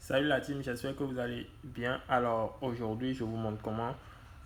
Salut la team, j'espère que vous allez bien. Alors aujourd'hui, je vous montre comment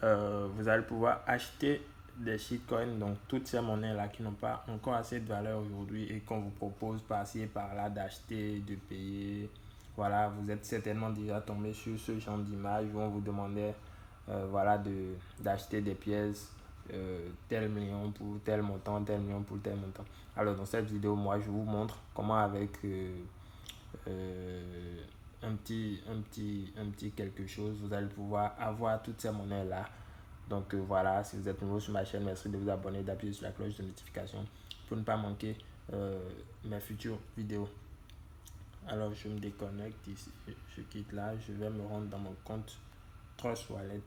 vous allez pouvoir acheter des shitcoins, donc toutes ces monnaies-là qui n'ont pas encore assez de valeur aujourd'hui et qu'on vous propose par-ci et par-là d'acheter, de payer. Voilà, vous êtes certainement déjà tombé sur ce genre d'image où on vous demandait voilà, d'acheter des pièces, tel million pour tel montant, tel million pour tel montant. Alors dans cette vidéo, moi je vous montre comment avec euh, un petit quelque chose, vous allez pouvoir avoir toutes ces monnaies-là. Donc voilà, si vous êtes nouveau sur ma chaîne, merci de vous abonner, d'appuyer sur la cloche de notification pour ne pas manquer mes futures vidéos. Alors je me déconnecte ici, je quitte là, je vais me rendre dans mon compte Trust Wallet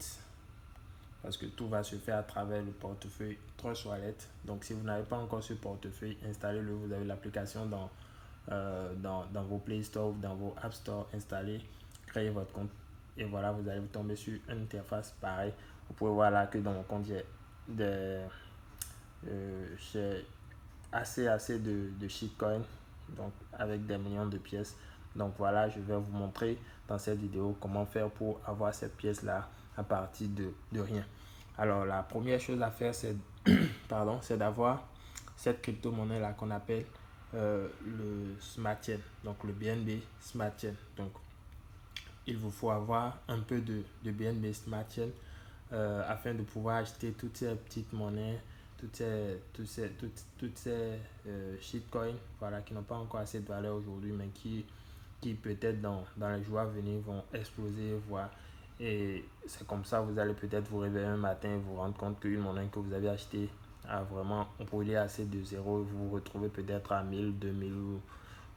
parce que tout va se faire à travers le portefeuille Trust Wallet. Donc si vous n'avez pas encore ce portefeuille, installez-le, vous avez l'application dans vos Play Store ou dans vos App Store, installez, créez votre compte et voilà, vous allez vous tomber sur une interface pareille. Vous pouvez voir là que dans mon compte, j'ai assez de shitcoins, donc avec des millions de pièces. Donc voilà, je vais vous montrer dans cette vidéo comment faire pour avoir cette pièce là à partir de rien. Alors la première chose à faire, c'est pardon, c'est d'avoir cette crypto-monnaie là qu'on appelle le Smart Chain, donc le BNB Smart Chain. Donc il vous faut avoir un peu de BNB Smart Chain afin de pouvoir acheter toutes ces petites monnaies, toutes ces shitcoins, voilà, qui n'ont pas encore assez de valeur aujourd'hui, mais qui peut-être dans les jours à venir vont exploser, voir. Et c'est comme ça, vous allez peut-être vous réveiller un matin et vous rendre compte qu'une monnaie que vous avez achetée a vraiment brûlé assez de zéro et vous vous retrouvez peut-être à 1000, 2000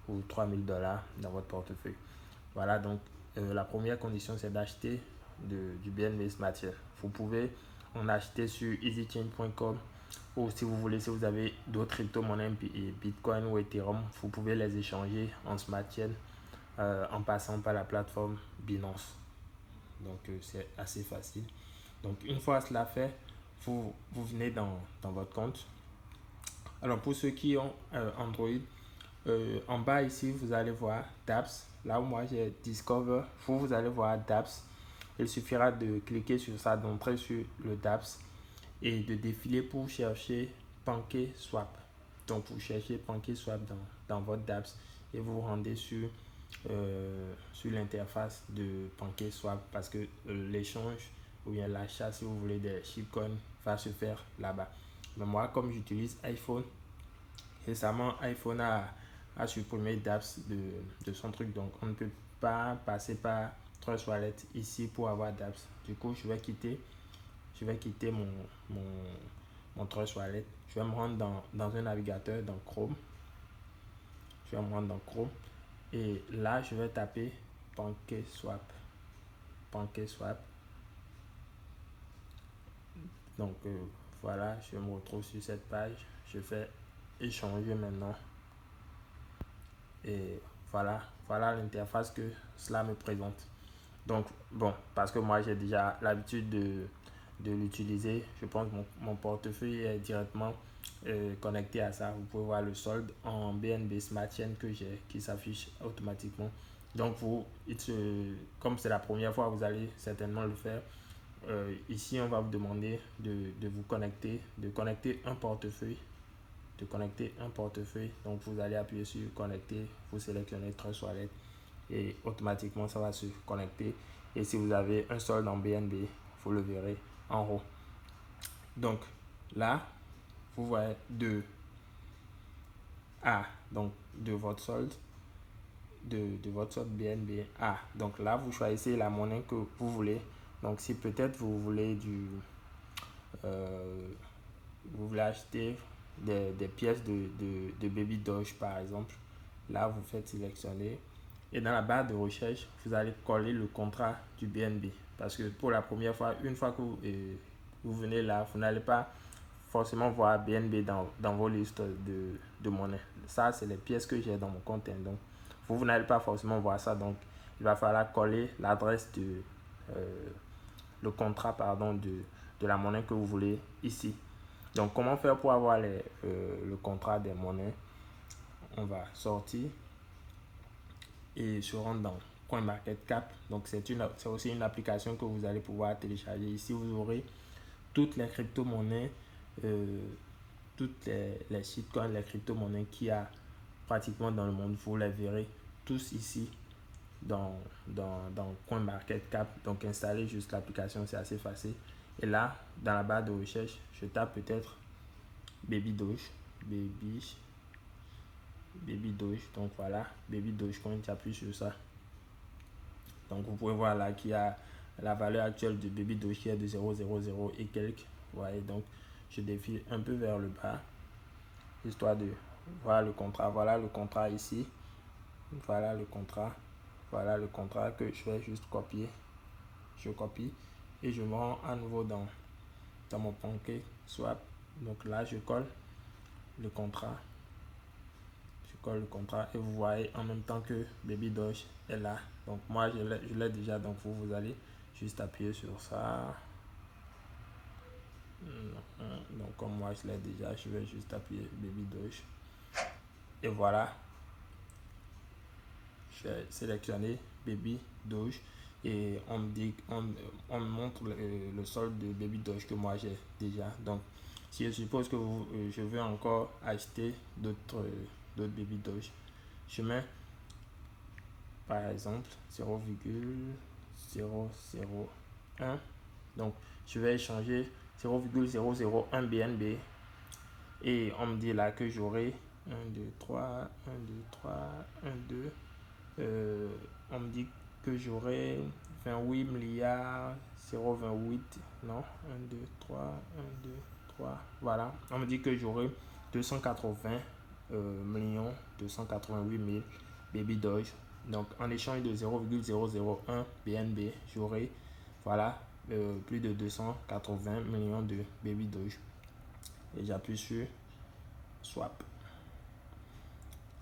ou 3000 dollars dans votre portefeuille. Voilà, donc la première condition, c'est d'acheter du BNB Smart Chain. Vous pouvez en acheter sur easychain.com ou si vous voulez, si vous avez d'autres crypto-monnaies, Bitcoin ou Ethereum, vous pouvez les échanger en Smart Chain en passant par la plateforme Binance. Donc c'est assez facile. Donc une fois cela fait, vous venez dans votre compte. Alors pour ceux qui ont Android, en bas ici, vous allez voir Dapps. Là où moi j'ai Discover, vous allez voir Dapps. Il suffira de cliquer sur ça, d'entrer sur le Dapps et de défiler pour chercher PancakeSwap. Donc vous cherchez PancakeSwap dans votre Dapps et vous vous rendez sur l'interface de PancakeSwap parce que l'échange ou bien l'achat, si vous voulez, des shitcoins va se faire là-bas. Mais moi, comme j'utilise iPhone, récemment, iPhone a supprimé Dapps de son truc. Donc, on ne peut pas passer par Trust Wallet ici pour avoir Dapps. Du coup, je vais quitter mon, mon Trust Wallet. Je vais me rendre dans un navigateur, dans Chrome. Je vais me rendre dans Chrome. Et là, je vais taper PancakeSwap. PancakeSwap. Donc, voilà, je me retrouve sur cette page. Je fais échanger maintenant. Et voilà l'interface que cela me présente. Donc, bon, parce que moi j'ai déjà l'habitude de l'utiliser, je pense que mon portefeuille est directement connecté à ça. Vous pouvez voir le solde en BNB Smart Chain que j'ai qui s'affiche automatiquement. Donc, comme c'est la première fois, vous allez certainement le faire. Ici, on va vous demander de vous connecter, de connecter un portefeuille donc vous allez appuyer sur connecter, vous sélectionnez Trust Wallet et automatiquement ça va se connecter. Et si vous avez un solde en BNB, vous le verrez en haut. Donc là, vous voyez donc de votre solde de votre solde BNB A. Donc là, vous choisissez la monnaie que vous voulez. Donc si peut-être vous voulez euh, vous voulez acheter des pièces de Baby Doge par exemple, là vous faites sélectionner et dans la barre de recherche, vous allez coller le contrat du BNB parce que pour la première fois, une fois que vous venez là, vous n'allez pas forcément voir BNB dans vos listes de monnaie. Ça, c'est les pièces que j'ai dans mon compte. Donc, vous n'allez pas forcément voir ça. Donc, il va falloir coller l'adresse le contrat pardon, de la monnaie que vous voulez ici. Donc, comment faire pour avoir le contrat des monnaies? On va sortir et se rendre CoinMarketCap. Donc c'est aussi une application que vous allez pouvoir télécharger. Ici vous aurez toutes les crypto-monnaies, toutes les shitcoins, les crypto-monnaies qu'il y a pratiquement dans le monde. Vous les verrez tous ici dans CoinMarketCap. Donc installez juste l'application, c'est assez facile. Et là, dans la barre de recherche, je tape peut-être Baby Doge. Baby Doge. Donc voilà, Baby Dogecoin, j'appuie sur ça. Donc vous pouvez voir là qu'il y a la valeur actuelle de Baby Doge qui est de 0,00 et quelques. Vous voyez, donc je défile un peu vers le bas, histoire de voir le contrat. Voilà le contrat ici. Voilà le contrat. Voilà le contrat que je vais juste copier. Je copie et je me rends à nouveau dans mon PancakeSwap. Donc là, je colle le contrat. Je colle le contrat et vous voyez en même temps que Baby Doge est là. Donc moi, je l'ai déjà. Donc vous allez juste appuyer sur ça. Donc comme moi, je l'ai déjà, je vais juste appuyer Baby Doge. Et voilà. Je vais sélectionner Baby Doge. Et on me dit, on me montre le solde de Baby Doge que moi j'ai déjà. Donc si je suppose que je veux encore acheter d'autres Baby Doge, je mets par exemple 0,001. Donc je vais échanger 0,001 BNB et on me dit là que j'aurai 1 2 3 1 2 3 1 2 on me dit que j'aurai 28 milliards 0,28, non, 1 2 3 1 2 3, voilà, on me dit que j'aurai 280 millions 288 000 Baby Doge. Donc en échange de 0,001 BNB, j'aurai voilà plus de 280 millions de Baby Doge. Et j'appuie sur Swap.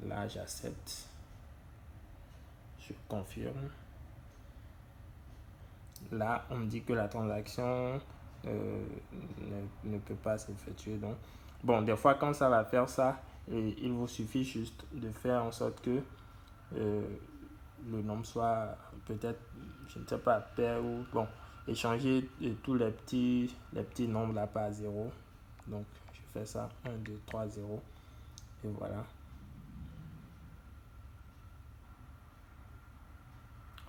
Là, j'accepte. Je confirme. Là, on me dit que la transaction ne peut pas s'effectuer. Donc, bon, des fois, quand ça va faire ça, il vous suffit juste de faire en sorte que le nombre soit peut-être, je ne sais pas, pair ou bon, échanger tous les petits nombres là par 0. Donc, je fais ça 1, 2, 3, 0. Et voilà.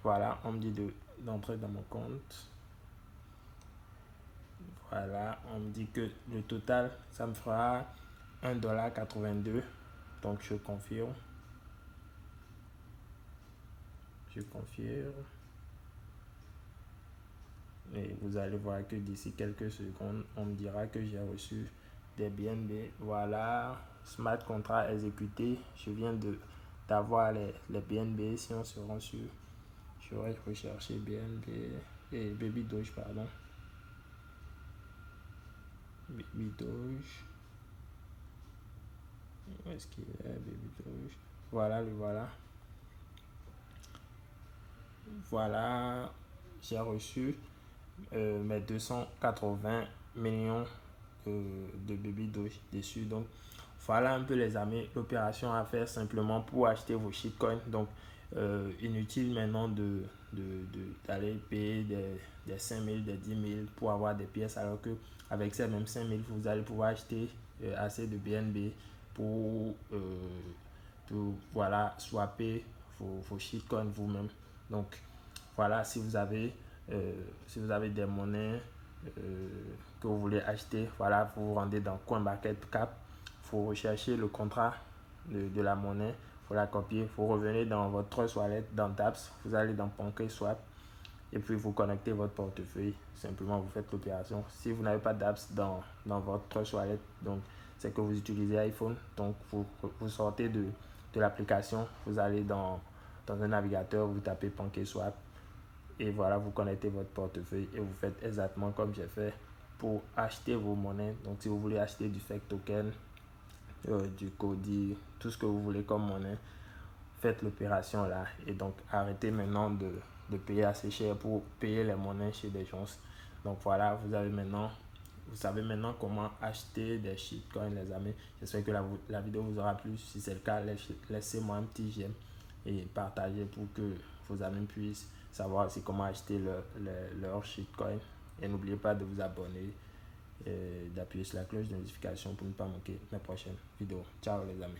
Voilà, on me dit d'entrer dans mon compte. Voilà, on me dit que le total, ça me fera 1,82 $. Donc, je confirme. Je confirme. Et vous allez voir que d'ici quelques secondes, on me dira que j'ai reçu des BNB. Voilà, Smart Contract exécuté. Je viens d'avoir les BNB. Si on se rend sur, je vais rechercher BNB et Baby Doge, pardon. Baby Doge. Où est-ce qu'il est, Baby Doge? Voilà, le voilà. Voilà, j'ai reçu mes 280 millions de Baby Doge dessus. Donc voilà un peu les amis, l'opération à faire simplement pour acheter vos shitcoins. Donc inutile maintenant d'aller payer des 5 000, des 10 000 pour avoir des pièces, alors que avec ces mêmes 5 000 vous allez pouvoir acheter assez de BNB pour voilà, swapper vos shitcoins vous-même. Donc voilà, si vous avez des monnaies que vous voulez acheter, voilà, vous vous rendez dans CoinMarketCap, vous recherchez le contrat de la monnaie, vous la copiez, vous revenez dans votre Trust Wallet, dans Dapps, vous allez dans PancakeSwap et puis vous connectez votre portefeuille. Simplement, vous faites l'opération. Si vous n'avez pas d'apps dans votre Trust Wallet, donc c'est que vous utilisez iPhone, donc vous sortez de l'application, vous allez dans un navigateur, vous tapez PancakeSwap et voilà, vous connectez votre portefeuille et vous faites exactement comme j'ai fait pour acheter vos monnaies. Donc si vous voulez acheter du fake token, du Cody, tout ce que vous voulez comme monnaie, faites l'opération là et donc arrêtez maintenant de payer assez cher pour payer les monnaies chez des gens. Donc voilà, vous savez maintenant comment acheter des shitcoins, les amis. J'espère que la vidéo vous aura plu. Si c'est le cas, laissez-moi un petit j'aime et partagez pour que vos amis puissent savoir aussi comment acheter leur shitcoin. Et n'oubliez pas de vous abonner et d'appuyer sur la cloche de notification pour ne pas manquer mes prochaines vidéos. Ciao les amis.